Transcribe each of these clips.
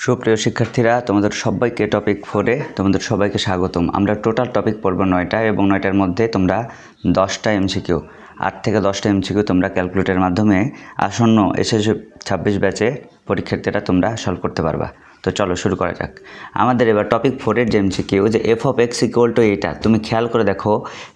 সুপ্রিয় শিক্ষার্থীরা, তোমাদের সবাইকে টপিক 4-এ তোমাদের সবাইকে স্বাগতম। আমরা টোটাল টপিক পড়ব 9টা এবং 9টার মধ্যে তোমরা 10টা এমসিকিউ, 8 থেকে 10টা এমসিকিউ তোমরা ক্যালকুলেটরের মাধ্যমে আসন্ন এসএসসি 26 ব্যাচে পরীক্ষার্থীরা তোমরা সলভ করতে পারবা। তো চলো শুরু করা যাক। আমাদের এবার টপিক 4-এর যে এমসিকিউ, যে F of x equal to এইটা, তুমি খেয়াল করে দেখো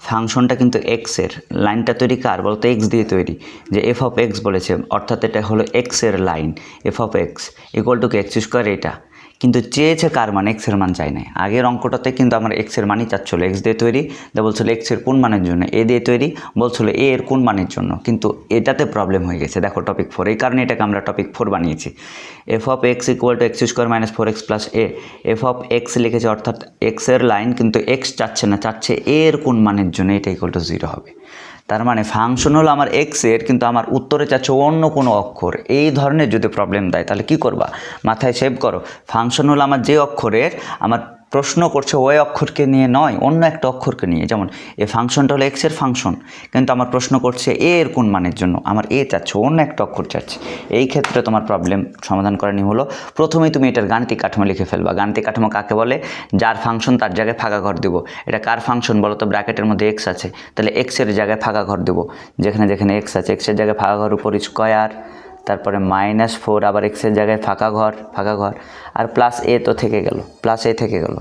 ফাংশনটা কিন্তু এক্সের, লাইনটা তৈরি কার বলতো? এক্স দিয়ে তৈরি। যে এফ অফ এক্স বলেছে অর্থাৎ এটা হলো এক্সের line. F of x equal to x square, এটা কিন্তু চেয়েছে কার মান? এক্সের মান চাই নাই। আগের অঙ্কটাতে কিন্তু আমার এক্সের মানই চাচ্ছিল, এক্স দিয়ে তৈরি, বলছিল এক্সের কোন মানের জন্য, এ দিয়ে তৈরি, বলছিল এ এর কোন মানের জন্য, কিন্তু এটাতে প্রবলেম হয়ে গেছে। দেখো টপিক 4, এই কারণে এটাকে আমরা টপিক 4 বানিয়েছি। F of x equal to x square minus 4x plus A. F of x লিখেছে অর্থাৎ এক্সের লাইন, কিন্তু এক্স চাচ্ছে না, চাচ্ছে এ এর কোন মানের জন্য, এটা ইকুয়াল টু 0 হবে। তার মানে ফাংশন হলো আমার এক্সের, কিন্তু আমার উত্তরে চাচ্ছে অন্য কোনো অক্ষর। এই ধরনের যদি প্রবলেম দেয় তাহলে কি করবা? মাথায় সেভ করো, ফাংশন হলো আমার যে অক্ষরের, আমার প্রশ্ন করছে ওই অক্ষরকে নিয়ে নয়, অন্য একটা অক্ষরকে নিয়ে। যেমন এই ফাংশনটা হলো এক্সের ফাংশন, কিন্তু আমার প্রশ্ন করছে এ এর কোন মানের জন্য, আমার এ চাচ্ছে, অন্য একটা অক্ষর চাচ্ছে। এই ক্ষেত্রে তোমার প্রবলেম সমাধান করার নিয়ম হলো প্রথমেই তুমি এটার গাণিতিক কাঠামো লিখে ফেলবা। গাণিতিক কাঠামো কাকে বলে? যার ফাংশন তার জায়গায় ফাঁকা ঘর দেবো। এটা কার ফাংশন বলো তো? ব্র্যাকেটের মধ্যে এক্স আছে, তাহলে এক্সের জায়গায় ফাঁকা ঘর দেবো। যেখানে যেখানে এক্স আছে, এক্সের জায়গায় ফাঁকা ঘর, উপর স্কোয়ার, তারপরে -4, আবার এক্সের জায়গায় ফাঁকা ঘর, আর প্লাস এ তো থেকে গেল, প্লাস এ থেকে গেল।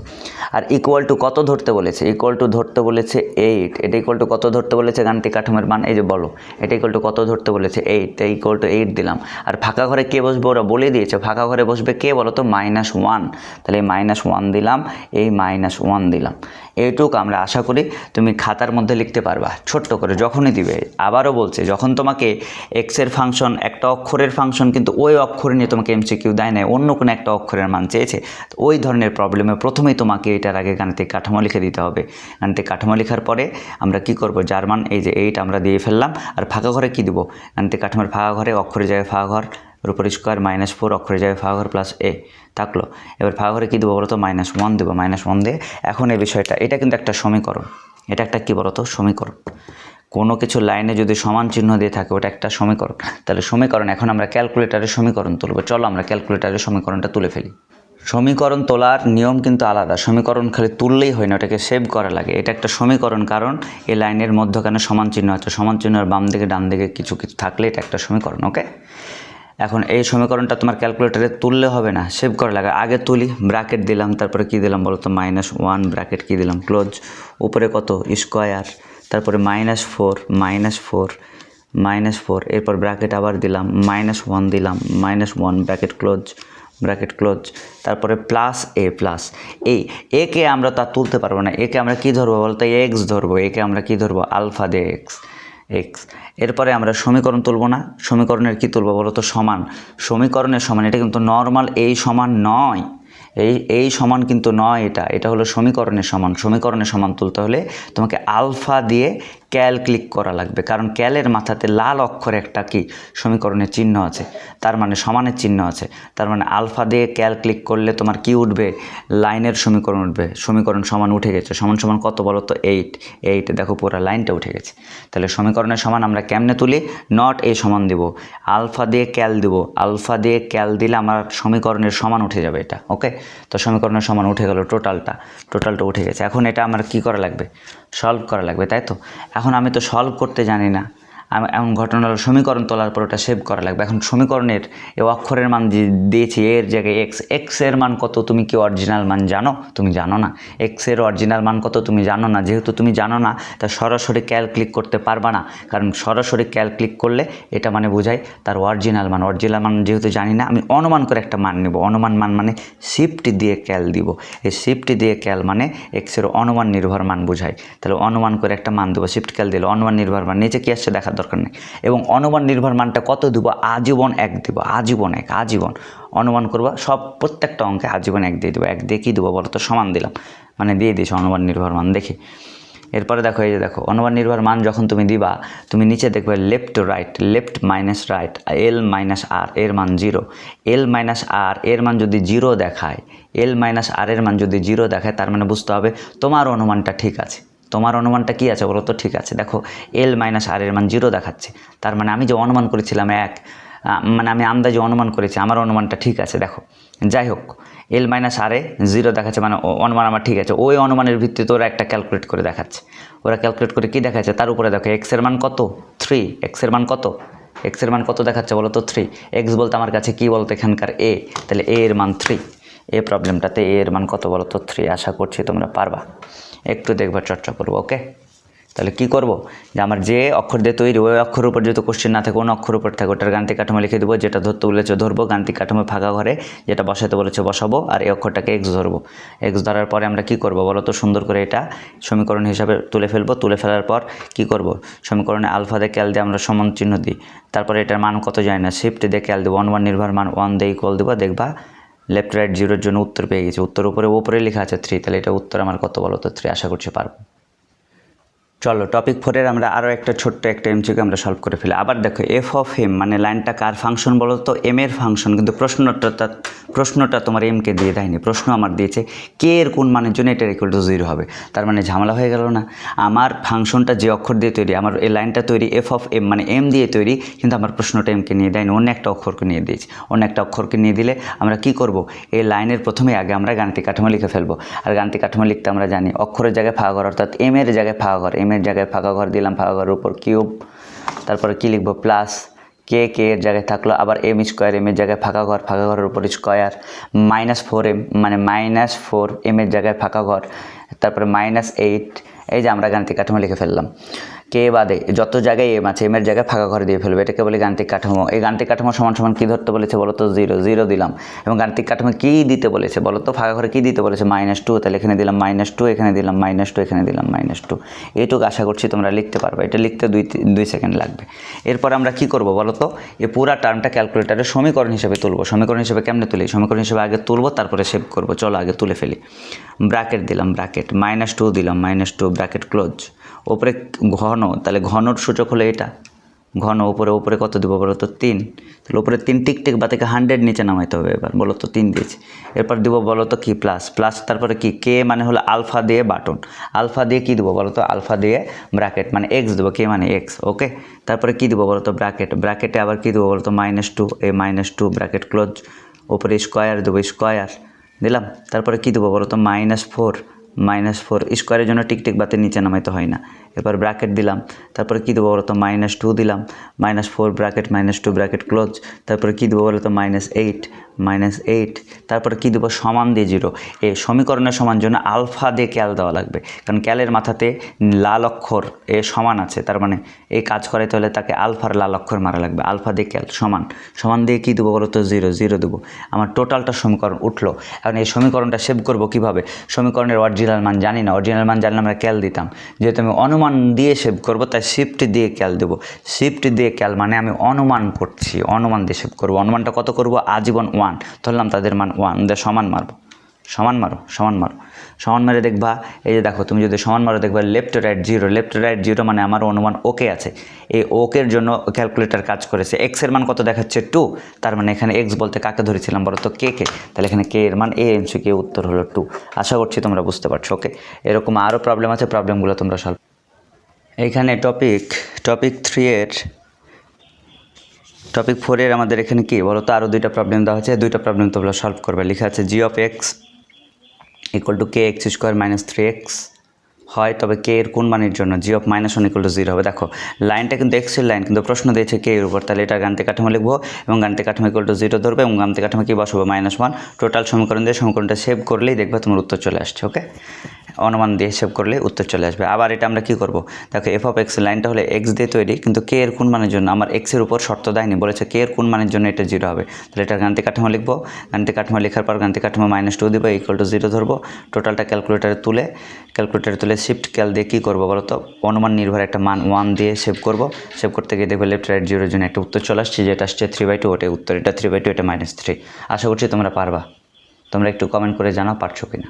আর ইকুয়াল টু কত ধরতে বলেছে? ইকুয়াল টু ধরতে বলেছে 8। এটা ইকুয়াল টু কত ধরতে বলেছে? গাণিতিক কাঠামোর মান, এই যে বলো, এটা ইকুয়াল টু কত ধরতে বলেছে? 8। তাই ইকুয়াল টু 8 দিলাম। আর ফাঁকা ঘরে কে বসবে? ওরা বলে দিয়েছে ফাঁকা ঘরে বসবে কে বলো তো? -1। তাহলে এই -1 দিলাম, এই -1 দিলাম। এইটুক আমরা আশা করি তুমি খাতার মধ্যে লিখতে পারবা ছোট্ট করে যখনই দিবে। আবারও বলছে, যখন তোমাকে এক্সের ফাংশন একটা অক্ষরের ফাংশন, কিন্তু ওই অক্ষর নিয়ে তোমাকে এমসিকিউ দেয় না, অন্য কোনো একটা অক্ষরের মান চেয়েছে, তো ওই ধরনের প্রবলেমে প্রথমেই তোমাকে এটার আগে গাণিতিক কাঠামো লিখে দিতে হবে। গাণিতিক কাঠামো লেখার পরে আমরা কি করব? যার মান এই যে 8 আমরা দিয়ে ফেললাম। আর ফাঁকা ঘরে কি দিব? গাণিতিক কাঠামোর ফাঁকা ঘরে অক্ষরের জায়গায় ফাঁকা ঘর, উপর স্কোয়ার, -4, অক্ষরের জায়গায় ফাঁকা ঘর, প্লাস এ থাকলো। এবার ফাঁকা ঘরে কী দেবো বলো তো? -1 দেবো। -1 দিয়ে এখন এই বিষয়টা, এটা কিন্তু একটা সমীকরণ, এটা একটা কী বলো তো? সমীকরণ। কোনো কিছু লাইনে যদি সমান চিহ্ন দিয়ে থাকে ওটা একটা সমীকরণ। তাহলে সমীকরণ, এখন আমরা ক্যালকুলেটারে সমীকরণ তুলব। চলো আমরা ক্যালকুলেটারে সমীকরণটা তুলে ফেলি। সমীকরণ তোলার নিয়ম কিন্তু আলাদা। সমীকরণ খালি তুললেই হয় না, ওটাকে সেভ করা লাগে। এটা একটা সমীকরণ, কারণ এই লাইনের মধ্যখানে সমান চিহ্ন আছে, সমান চিহ্নের বাম দিকে ডান দিকে কিছু কিছু থাকলে এটা একটা সমীকরণ। ওকে, এখন এই সমীকরণটা তোমার ক্যালকুলেটারে তুললে হবে না, সেভ করা লাগে। আগে তুলি, ব্র্যাকেট দিলাম, তারপরে কি দিলাম বলো তো? -1, ব্র্যাকেট কি দিলাম? ক্লোজ। উপরে কত? স্কোয়ার, তারপরে -4, এরপর ব্র্যাকেট আবার দিলাম, -1 দিলাম, -1, ব্র্যাকেট ক্লোজ, তারপরে প্লাস এ, প্লাস এই একে আমরা তা তুলতে পারবো না। একে আমরা কি ধরবো বলতো? এক্স ধরবো। একে আমরা কি ধরবো? আলফা দিয়ে এক্স। এরপরে আমরা সমীকরণ তুলবো না, সমীকরণের কি তুলবো বলো তো? সমান। সমীকরণের সমান, এটা কিন্তু নর্মাল এই সমান নয়, এই সমান কিন্তু নয়, এটা হলো সমীকরণের সমান। সমীকরণের সমান তুলতে হলে তোমাকে আলফা দিয়ে ক্যাল ক্লিক করা লাগবে, কারণ ক্যালের মাথাতে লাল অক্ষরে একটা কি সমীকরণের চিহ্ন আছে, তার মানে সমানের চিহ্ন আছে। তার মানে আলফা দিয়ে ক্যাল ক্লিক করলে তোমার কি উঠবে? লাইনের সমীকরণ উঠবে। সমীকরণ সমান উঠে গেছে। সমান সমান কত বলো তো? 8। দেখো পুরো লাইনটা উঠে গেছে। তাহলে সমীকরণের সমান আমরা কেমনে তুলি? নট এই সমান দেব, আলফা দিয়ে ক্যাল দেব। আলফা দিয়ে ক্যাল দিলে আমার সমীকরণের সমান উঠে যাবে এটা। ওকে, তো সমীকরণের সমান উঠে গেল, টোটালটা উঠে গেছে। এখন এটা আমার কি করা লাগবে? সলভ করা লাগবে, তাই তো? এখন আমি তো সলভ করতে জানি না। এমন ঘটনা হলো সমীকরণ তোলার পর ওটা সেভ করা লাগবে। এখন সমীকরণের এই অক্ষরের মান দিয়েছি, এর জায়গায় এক্সের মান কত? তুমি কি অরিজিনাল মান জানো? তুমি জানো না। এক্সের অরিজিনাল মান কত তুমি জানো না। যেহেতু তুমি জানো না, তা সরাসরি ক্যাল ক্লিক করতে পারবা না, কারণ সরাসরি ক্যাল ক্লিক করলে এটা মানে বোঝায় তার অরিজিনাল মান। যেহেতু জানি না, আমি অনুমান করে একটা মান নেব। অনুমান মান মানে শিফট দিয়ে ক্যাল দিব। এই শিফট দিয়ে ক্যাল মানে এক্সের অনুমান নির্ভর মান বোঝায়। তাহলে অনুমান করে একটা মান দেবো, শিফট ক্যাল দিলে অনুমান নির্ভর মান নিচে কি আসছে দেখার দরকার নেই। এবং অনুমান নির্ভর মানটা কত দেবো? আজীবন 1 দেবো। আজীবন অনুমান করবো, সব প্রত্যেকটা অঙ্কে আজীবন 1 দিয়ে দেবো। 1 দিয়ে কী দেবো বলো তো? সমান দিলাম, মানে দিয়ে দিয়েছি অনুমান নির্ভর মান। দেখি এরপরে দেখো, এই যে দেখো অনুমান নির্ভর মান যখন তুমি দিবা, তুমি নিচে দেখবে left minus right, L minus আর এর মান 0। এল মাইনাস আর এর মান যদি 0 দেখায়, এল মাইনাস আর এর মান যদি 0 দেখায়, তার মানে বুঝতে হবে তোমার অনুমানটা ঠিক আছে। তোমার অনুমানটা কি আছে বলো তো? ঠিক আছে। দেখো এল মাইনাস আর এর মান 0 দেখাচ্ছে, তার মানে আমি যে অনুমান করেছিলাম 1, মানে আমি আন্দাজে অনুমান করেছি, আমার অনুমানটা ঠিক আছে। দেখো যাই হোক, এল মাইনাস আর এ 0 দেখাচ্ছে, মানে অনুমান আমার ঠিক আছে। ওই অনুমানের ভিত্তিতে ওরা একটা ক্যালকুলেট করে দেখাচ্ছে। ওরা ক্যালকুলেট করে কী দেখাচ্ছে, তার উপরে দেখো এক্সের মান কত 3, এক্সের মান কত, এক্সের মান কত দেখাচ্ছে বলো তো 3। এক্স বলতে আমার কাছে কী বলতো এখানকার এ, তাহলে এ এর মান 3। এই প্রবলেমটাতে এ এর মান কত বলো তো 3। আশা করছি তোমরা পারবা, একটু দেখবার চর্চা করবো। ওকে, তাহলে কী করব, যে আমার যে অক্ষর দিয়ে তৈরি ওই অক্ষরের উপর যদি কোশ্চেন না থাকে, কোন অক্ষর উপর থাকে ওটার গাণিতিক কাঠামো লিখে দেবো। যেটা ধরতে বলেছে ধরবো, গাণিতিক কাঠামো ফাঁকা ঘরে যেটা বসাতে বলেছে বসাবো, আর এই অক্ষরটাকে এক্স ধরবো। এক্স ধরার পরে আমরা কী করবো বলো তো, সুন্দর করে এটা সমীকরণ হিসাবে তুলে ফেলবো। তুলে ফেলার পর কী করব, সমীকরণে আলফা দিয়ে ক্যাল দিয়ে আমরা সমান চিহ্ন দিই। তারপরে এটার মান কত যায় না, শিফট দিয়ে ক্যাল দেবো, 1 1 নির্ভর মান 1 দিয়ে ইকুয়াল দেবো। দেখবা লেফট রাইট জিরোর জন্য উত্তর পেয়ে গেছি। উত্তর উপরে লেখা আছে 3, তাহলে এটা উত্তর আমার কত বলো তো 3। আশা করছি পারবো। চলো টপিক 4 আমরা আরও একটা ছোট্ট একটা এমসিকিউ আমরা সলভ করে ফেলি। আবার দেখো এফ অফ এম মানে লাইনটা কার ফাংশন বলো তো, এম এর ফাংশন, কিন্তু প্রশ্নটা তোমার এমকে দিয়ে দেয়নি। প্রশ্ন আমার দিয়েছে কে এর কোন মানের জন্য এটা ইকুয়াল টু 0 হবে। তার মানে ঝামেলা হয়ে গেল না। আমার ফাংশনটা যে অক্ষর দিয়ে তৈরি, আমার এই লাইনটা তৈরি এফ অফ এম মানে এম দিয়ে তৈরি, কিন্তু আমার প্রশ্নটা এমকে নিয়ে দেয়নি, অন্য একটা অক্ষরকে নিয়ে দিয়েছি। অন্য একটা অক্ষরকে নিয়ে দিলে আমরা কি করব, এই লাইনের প্রথমে আগে আমরা গাণিতিক কাঠামো লিখে ফেলবো। আর গাণিতিক কাঠামো লিখতে আমরা জানি অক্ষরের জায়গায় ফাঁকা ঘর, অর্থাৎ এম এর জায়গায় ফাঁকা ঘর, এম এর জায়গায় ফাঁকা ঘর দিলাম, ফাঁকা ঘরের উপর কিউব, তারপরে কী লিখবো প্লাস কে, কে এর জায়গায় থাকলো আবার এম স্কোয়ার, এম এর জায়গায় ফাঁকা ঘর, ফাঁকা ঘরের উপর স্কোয়ার, -4m মানে -4 এম এর জায়গায় ফাঁকা ঘর, তারপরে -8। এই যে আমরা গাণিতিক কাঠামো লিখে ফেললাম। কে বাদে যত জায়গায় এম আছে এমের জায়গায় ফাঁকা ঘর দিয়ে ফেলবে, এটাকে বলি গাণিতিক কাঠামো। এই গাণিতিক কাঠামো সমান সমান কী ধরতে বলেছে বলো তো 0 দিলাম। এবং গাণিতিক কাঠামো কী দিতে বলেছে বলো তো, ফাঁকা ঘরে কী দিতে বলেছে -2, তাহলে এখানে দিলাম -2, এখানে দিলাম -2, এখানে দিলাম -2। এইটুকু আশা করছি তোমরা লিখতে পারবে। এটা লিখতে 2 সেকেন্ড লাগবে। এরপর আমরা কী করবো বলো তো, এই পুরা টার্মটা ক্যালকুলেটারে সমীকরণ হিসেবে তুলবো। সমীকরণ হিসেবে কেমনে তুলি, সমীকরণ হিসেবে আগে তুলবো তারপরে সেভ করবো। চলো আগে তুলে ফেলি। ব্র্যাকেট দিলাম, ব্র্যাকেট -2 দিলাম, -2 ব্র্যাকেট ক্লোজ। ওপরে ঘন, তাহলে ঘনর সূচক হলো এটা, ঘন উপরে কত দেবো বলো তো 3। তাহলে উপরে 3 টিক বা থেকে 100 নিচে নামাইতে হবে। এবার বলো তো 3 দিয়েছি। এরপর দিব বলো তো কি প্লাস, তারপরে কি কে মানে হলো আলফা দিয়ে বাটন, আলফা দিয়ে কী দেবো বলো তো, আলফা দিয়ে ব্র্যাকেট মানে এক্স দেবো, কে মানে এক্স। ওকে, তারপরে কী দেবো বলো তো ব্র্যাকেটে আবার কী দেবো বলো তো -2, এই -2 ব্র্যাকেট ক্লোজ, ওপরে স্কোয়ার দেবো, স্কোয়ার দিলাম। তারপরে কী দেবো বলো তো -4 স্কোয়ারের জন্য টিক বাতে নিচে নামাইতে হয় না। এবার ব্র্যাকেট দিলাম, তারপরে কী দেবো বলো তো -2 দিলাম, -4 ব্র্যাকেট -2 ব্র্যাকেট ক্লোজ। তারপরে কী দেবো বলো তো -8, তারপরে কী দেবো সমান দিয়ে 0। এই সমীকরণের সমান জন্য আলফা দিয়ে ক্যাল দেওয়া লাগবে, কারণ ক্যালের মাথাতে লাল অক্ষর এ সমান আছে, তার মানে এই কাজ করাইতে হলে তাকে আলফার লাল অক্ষর মারা লাগবে। আলফা দিয়ে ক্যাল সমান দিয়ে কী দেবো বলো তো 0 দেবো। আমার টোটালটা সমীকরণ উঠলো। এখন এই সমীকরণটা সেভ করবো কীভাবে, সমীকরণের অরিজিনাল মান জানি না, অরিজিনাল মান জানলে আমরা ক্যাল দিতাম। যেহেতু আমি অনুমান দিয়ে সেভ করবো তাই শিফট দিয়ে ক্যাল দেবো। শিফট দিয়ে ক্যাল মানে আমি অনুমান করছি, অনুমান দিয়ে সেভ করবো। অনুমানটা কত করবো, আজীবন 1 ধরলাম, তাদের মান 1 দিয়ে সমান মারো। সমান মেরে দেখবা, এই যে দেখো তুমি যদি সমান মারো দেখবা লেফট রাইট জিরো মানে আমার অনুমান ওকে আছে। এই ওকের জন্য ক্যালকুলেটর কাজ করেছে। এক্সের মান কত দেখাচ্ছে 2, তার মানে এখানে এক্স বলতে কাকে ধরেছিলাম বলো তো কে, তাহলে এখানে কে এর মান এমসিকিউ উত্তর হলো 2। আশা করছি তোমরা বুঝতে পারছো। ওকে, এরকম আরও প্রবলেম আছে, প্রবলেমগুলো তোমরা সলভ। এইখানে টপিক 4 এর আমাদের এখানে কি বলো তো, আরও 2টা প্রবলেম দেওয়া হচ্ছে। 2টা প্রবলেম তোমরা সলভ করবে। লেখা আছে g of x equal to kx square -3x হয়, তবে কে এর কোন মানের জন্য g of -1 ইকুয়াল টু 0 হবে। দেখো লাইনটা কিন্তু এক্সের লাইন, কিন্তু প্রশ্ন দিয়েছে কে এর উপর, তাহলে এটা গাণিতিক কাঠামো লিখবো এবং গাণিতিক কাঠামো ইকুয়াল টু 0 ধরবে এবং গাণিতিক কাঠামো কি বসাবো -1। টোটাল সমীকরণ দিয়ে সমীকরণটা সেভ করলেই দেখবে তোমার উত্তর চলে আসছে। ওকে, অনুমান দিয়ে সেভ করলে উত্তর চলে আসবে। আবার এটা আমরা কি করব, দেখো এফ অফ এক্স লাইনটা হলে এক্স দিয়ে তৈরি, কিন্তু কে এর কোন মানের জন্য, আমার এক্সের উপর শর্ত দেয়নি, বলেছে কে এর কোন মানের জন্য এটা 0 হবে। তাহলে এটা গাণিতিক কাঠামো লিখবো, গাণিতিক কাঠামো লেখার পর গাণিতিক কাঠামো -2 দিব, ইকুয়াল টু 0 ধরবো। টোটালটা ক্যালকুলেটারে তুলে শিফট ক্যাল দিয়ে কী করবো বলো তো, অনুমান নির্ভর একটা মান 1 দিয়ে সেভ করব। সেভ করতে গিয়ে দেখবে লেফট রাইট জিরোর জন্য একটা উত্তর চলে আসছে, যেটা আসছে 3/2, ওটাই উত্তর। এটা 3/2, এটা -3। আশা করছি তোমরা পারবা। তোমরা একটু কমেন্ট করে জানাও পারছো কিনা।